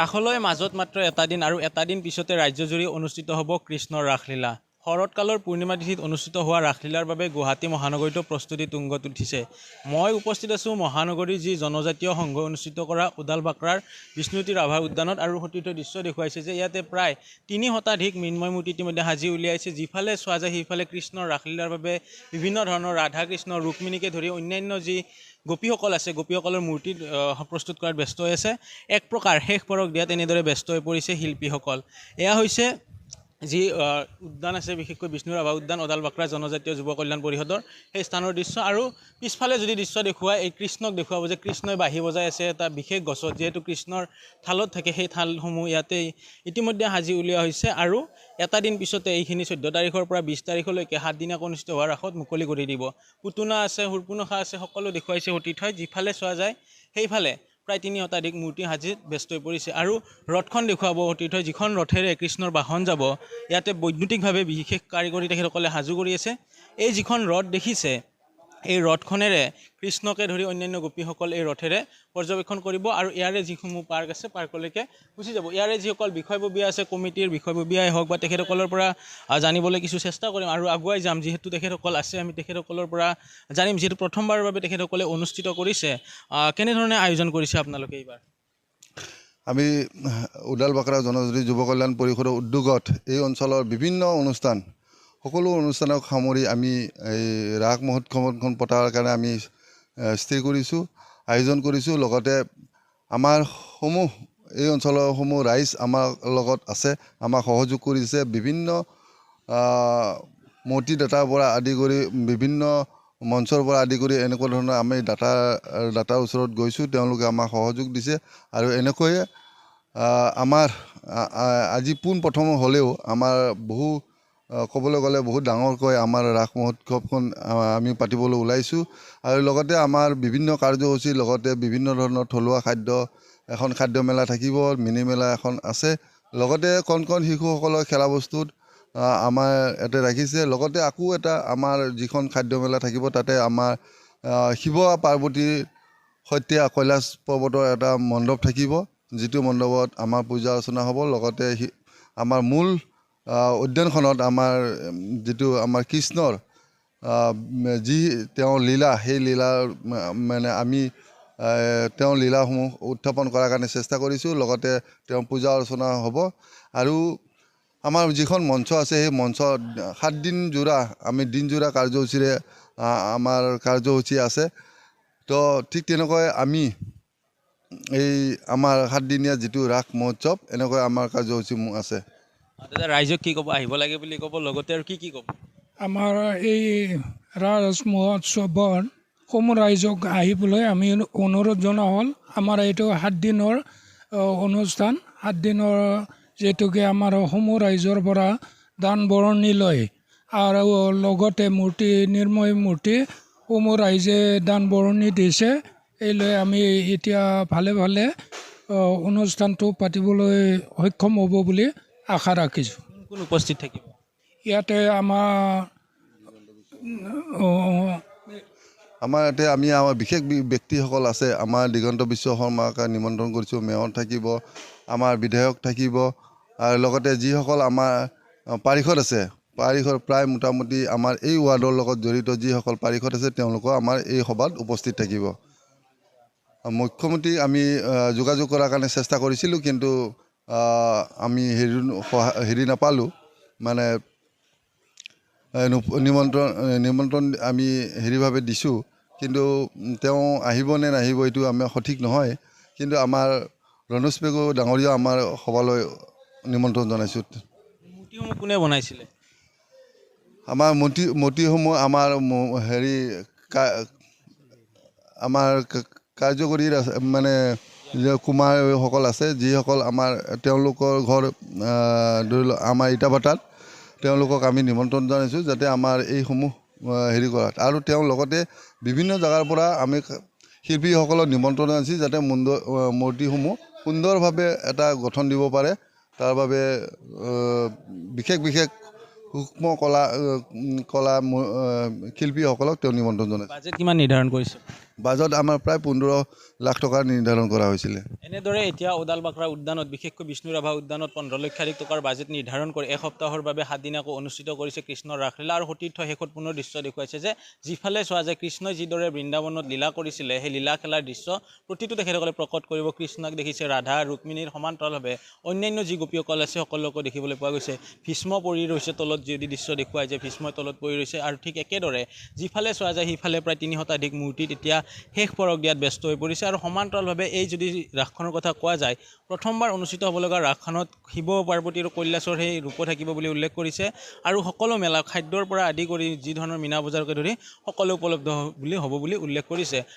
ৰাসলৈ মাজত মাত্ৰ এটা দিন আৰু এটা দিন পিছতে ৰাজ্যজুৰি অনুষ্ঠিত হ'ব কৃষ্ণৰ ৰাসলীলা। শৰৎকালৰ পূৰ্ণিমা তিথিত অনুষ্ঠিত হোৱা ৰাসলীলাৰ বাবে গুৱাহাটী মহানগৰীতো প্ৰস্তুতি তুংগত উঠিছে। মই উপস্থিত আছোঁ মহানগৰীৰ যি জনজাতীয় সংঘ অনুষ্ঠিত কৰা উদাল বাক্ৰাৰ বিষ্ণুতী ৰাভা উদ্যানত আৰু সতীৰ্থ দৃশ্য দেখুৱাইছে যে ইয়াতে প্ৰায় ৩ শতাধিক মৃন্ময় মূৰ্তি ইতিমধ্যে সাজি উলিয়াইছে। যিফালে চোৱা যায় সেইফালে কৃষ্ণৰ ৰাসলীলাৰ বাবে বিভিন্ন ধৰণৰ ৰাধা কৃষ্ণ ৰুক্মিণীকে ধৰি অন্যান্য যি গোপীসকল আছে গোপীসকলৰ মূৰ্তি প্ৰস্তুত কৰাত ব্যস্ত হৈ আছে। এক প্ৰকাৰ শেষ পৰক দিয়াত এনেদৰে ব্যস্ত হৈ পৰিছে শিল্পীসকল। এয়া হৈছে যি উদ্যান আছে বিশেষকৈ বিষ্ণু ৰাভা উদ্যান ওদাল বাক্ৰা জনজাতীয় যুৱ কল্যাণ পৰিষদৰ সেই স্থানৰ দৃশ্য। আৰু পিছফালে যদি দৃশ্য দেখুৱাই এই কৃষ্ণক দেখুৱাব যে কৃষ্ণই বাঁহী বজাই আছে এটা বিশেষ গছত, যিহেতু কৃষ্ণৰ থালত থাকে সেই থালসমূহ ইয়াতে ইতিমধ্যে সাজি উলিওৱা হৈছে। আৰু এটা দিন পিছতে এইখিনি 14 তাৰিখৰ পৰা 20 তাৰিখলৈকে 7 দিনীয়াকৈ অনুষ্ঠিত হোৱা ৰাসত মুকলি কৰি দিব। পুতুনা আছে, সুৰপুনখা আছে, সকলো দেখুৱাইছে সতীৰ্থই। যিফালে চোৱা যায় সেইফালে প্ৰায় 3 শতাধিক মূৰ্তি সাজিত ব্যস্ত হৈ পৰিছে। আৰু ৰথখন দেখুৱাব সতীৰ্থই, যিখন ৰথেৰে কৃষ্ণৰ বাহন যাব। ইয়াতে বৈদ্যুতিকভাৱে বিশেষ কাৰিকৰী তেখেতসকলে সাজু কৰি আছে। এই যিখন ৰথ দেখিছে এই ৰথখনেৰে কৃষ্ণকে ধৰি অন্যান্য গোপীসকল এই ৰথেৰে পৰ্যবেক্ষণ কৰিব আৰু ইয়াৰে যিসমূহ পাৰ্ক আছে পাৰ্কলৈকে গুচি যাব। ইয়াৰে যিসকল বিষয়ববীয়া আছে কমিটিৰ বিষয়ববীয়াই হওক বা তেখেতসকলৰ পৰা জানিবলৈ কিছু চেষ্টা কৰিম আৰু আগুৱাই যাম। যিহেতু তেখেতসকল আছে আমি তেখেতসকলৰ পৰা জানিম, যিহেতু প্ৰথমবাৰৰ বাবে তেখেতসকলে অনুষ্ঠিত কৰিছে। কেনেধৰণে আয়োজন কৰিছে আপোনালোকে এইবাৰ? আমি উদাল বাক্ৰা জনজাতি যুৱ কল্যাণ পৰিষদৰ উদ্যোগত এই অঞ্চলৰ বিভিন্ন অনুষ্ঠান সকলো অনুষ্ঠানক সামৰি আমি এই ৰাস মহোৎসৱখন পতাৰ কাৰণে আমি স্থিৰ কৰিছোঁ, আয়োজন কৰিছোঁ। লগতে আমাৰ এই অঞ্চলৰ ৰাইজ আমাৰ লগত আছে, আমাক সহযোগ কৰিছে। বিভিন্ন মূৰ্তি দাতাৰ পৰা আদি কৰি বিভিন্ন মঞ্চৰ পৰা আদি কৰি এনেকুৱা ধৰণৰ আমি দাতাৰ ওচৰত গৈছোঁ, তেওঁলোকে আমাক সহযোগ দিছে। আৰু এনেকৈয়ে আমাৰ আজি পোনপ্ৰথম হ'লেও আমাৰ বহু ক'বলৈ গ'লে বহুত ডাঙৰকৈ আমাৰ ৰাস মহোৎসৱখন আমি পাতিবলৈ ওলাইছোঁ। আৰু লগতে আমাৰ বিভিন্ন কাৰ্যসূচীৰ লগতে বিভিন্ন ধৰণৰ থলুৱা খাদ্য, এখন খাদ্য মেলা থাকিব, মিনি মেলা এখন আছে। লগতে কণ কণ শিশুসকলৰ খেলা বস্তুত আমাৰ ইয়াতে ৰাখিছে। লগতে আকৌ এটা আমাৰ যিখন খাদ্য মেলা থাকিব তাতে আমাৰ শিৱ পাৰ্বতীৰ সৈতে কৈলাশ পৰ্বতৰ এটা মণ্ডপ থাকিব, যিটো মণ্ডপত আমাৰ পূজা অৰ্চনা হ'ব। লগতে আমাৰ মূল উদ্যানখনত আমাৰ যিটো আমাৰ কৃষ্ণৰ যি তেওঁৰ লীলা, সেই লীলাৰ মানে আমি তেওঁৰ লীলাসমূহ উত্থাপন কৰাৰ কাৰণে চেষ্টা কৰিছোঁ। লগতে তেওঁৰ পূজা অৰ্চনা হ'ব। আৰু আমাৰ যিখন মঞ্চ আছে সেই মঞ্চত 7 দিন জোৰা আমি দিনজোৰা কাৰ্যসূচীৰে আমাৰ কাৰ্যসূচী আছে। তো ঠিক তেনেকৈ আমি এই আমাৰ 7 দিনীয়া যিটো ৰাস মহোৎসৱ এনেকৈ আমাৰ কাৰ্যসূচী আছে। দাদা ৰাইজক কি ক'ব? আহিব লাগে বুলি ক'ব, লগতে আৰু কি ক'ব? আমাৰ এই ৰাস মহোৎসৱত সমূহ ৰাইজক আহিবলৈ আমি অনুৰোধ জনোৱা হ'ল। আমাৰ এইটো 7 দিনৰ অনুষ্ঠান। 7 দিনৰ যিহেতুকে আমাৰ সমূহ ৰাইজৰ পৰা দান বৰঙণি লয় আৰু লগতে নিৰ্ময় মূৰ্তি সমূহ ৰাইজে দান বৰঙণি দিছে। এই লৈ আমি এতিয়া ভালে ভালে অনুষ্ঠানটো পাতিবলৈ সক্ষম হ'ব বুলি আশা ৰাখিছোঁ। কোন উপস্থিত থাকিব? ইয়াতে আমাৰ বিশেষ ব্যক্তিসকল আছে। আমাৰ দিগন্ত বিশ্ব শৰ্মাক নিমন্ত্ৰণ কৰিছোঁ, মেয়ৰ থাকিব, আমাৰ বিধায়ক থাকিব। আৰু লগতে যিসকল আমাৰ পাৰিষদ আছে, পাৰিষদ প্ৰায় মোটামুটি আমাৰ এই ৱাৰ্ডৰ লগত জড়িত যিসকল পাৰিষদ আছে তেওঁলোকো আমাৰ এই সভাত উপস্থিত থাকিব। মুখ্যমন্ত্ৰীক আমি যোগাযোগ কৰাৰ কাৰণে চেষ্টা কৰিছিলোঁ, কিন্তু আমি হেৰি নাপালোঁ। মানে নিমন্ত্ৰণ আমি হেৰিভাৱে দিছোঁ, কিন্তু তেওঁ আহিব নে নাহিব এইটো আমাৰ সঠিক নহয়। কিন্তু আমাৰ ৰণোজ পেগু ডাঙৰীয়া আমাৰ সভালৈ নিমন্ত্ৰণ জনাইছোঁ। মূৰ্তিসমূহ কোনে বনাইছিলে? আমাৰ মূৰ্তিসমূহ আমাৰ আমাৰ কাৰ্যকৰী মানে কুমাৰসকল আছে, যিসকল আমাৰ তেওঁলোকৰ ঘৰ ধৰি লওক আমাৰ ইটাভাটাত। তেওঁলোকক আমি নিমন্ত্ৰণ জনাইছোঁ যাতে আমাৰ এইসমূহ হেৰি কৰাত। আৰু তেওঁ লগতে বিভিন্ন জেগাৰ পৰা আমি শিল্পীসকলক নিমন্ত্ৰণ জনাইছোঁ যাতে মূৰ্তিসমূহ সুন্দৰভাৱে এটা গঠন দিব পাৰে। তাৰ বাবে বিশেষ সূক্ষ্ম কলা শিল্পীসকলক তেওঁ নিমন্ত্ৰণ জনাইছে। বাজেট কিমান নিৰ্ধাৰণ কৰিছে? বাজেট আমাৰ প্ৰায় 15 লাখ টকা নিৰ্ধাৰণ কৰা হৈছিলে। এনেদৰে এতিয়া ওদালবাক্ৰা উদ্যানত বিশেষকৈ বিষ্ণুৰাভা উদ্যানত 15 লক্ষাধিক টকাৰ বাজেট নিৰ্ধাৰণ কৰি এসপ্তাহৰ বাবে 7 দিনীয়াকৈ অনুষ্ঠিত কৰিছে কৃষ্ণৰ ৰাসলীলা। আৰু সতীৰ্থ শেষত পুনৰ দৃশ্য দেখুৱাইছে যে যিফালে চোৱা যায় কৃষ্ণই যিদৰে বৃন্দাবনত লীলা কৰিছিলে সেই লীলা খেলাৰ দৃশ্য প্ৰতিটো তেখেতসকলে প্ৰকট কৰিব। কৃষ্ণক দেখিছে ৰাধা ৰুক্মিণীৰ সমান্তৰালভাৱে অন্যান্য যি গোপীসকল আছে সকলোকে দেখিবলৈ পোৱা গৈছে। ভীষ্ম পৰি ৰৈছে তলত, যদি দৃশ্য দেখুৱাই যে ভীষ্মই তলত পৰি ৰৈছে। আৰু ঠিক একেদৰে যিফালে চোৱা যায় সিফালে প্ৰায় 3 শতাধিক মূৰ্তি তেতিয়া শেষ পৰক দিয়াত ব্যস্ত হৈ পৰিছে। আৰু সমান্তৰালভাৱে এই যদি ৰাসখনৰ কথা কোৱা যায়, প্ৰথমবাৰ অনুষ্ঠিত হ'ব লগা ৰাসখনত শিৱ পাৰ্বতী আৰু কৈলাসৰ সেই ৰূপ থাকিব বুলি উল্লেখ কৰিছে। আৰু সকলো মেলা খাদ্যৰ পৰা আদি কৰি যি ধৰণৰ মীনা বজাৰকে ধৰি সকলো উপলব্ধ বুলি হ'ব বুলি উল্লেখ কৰিছে।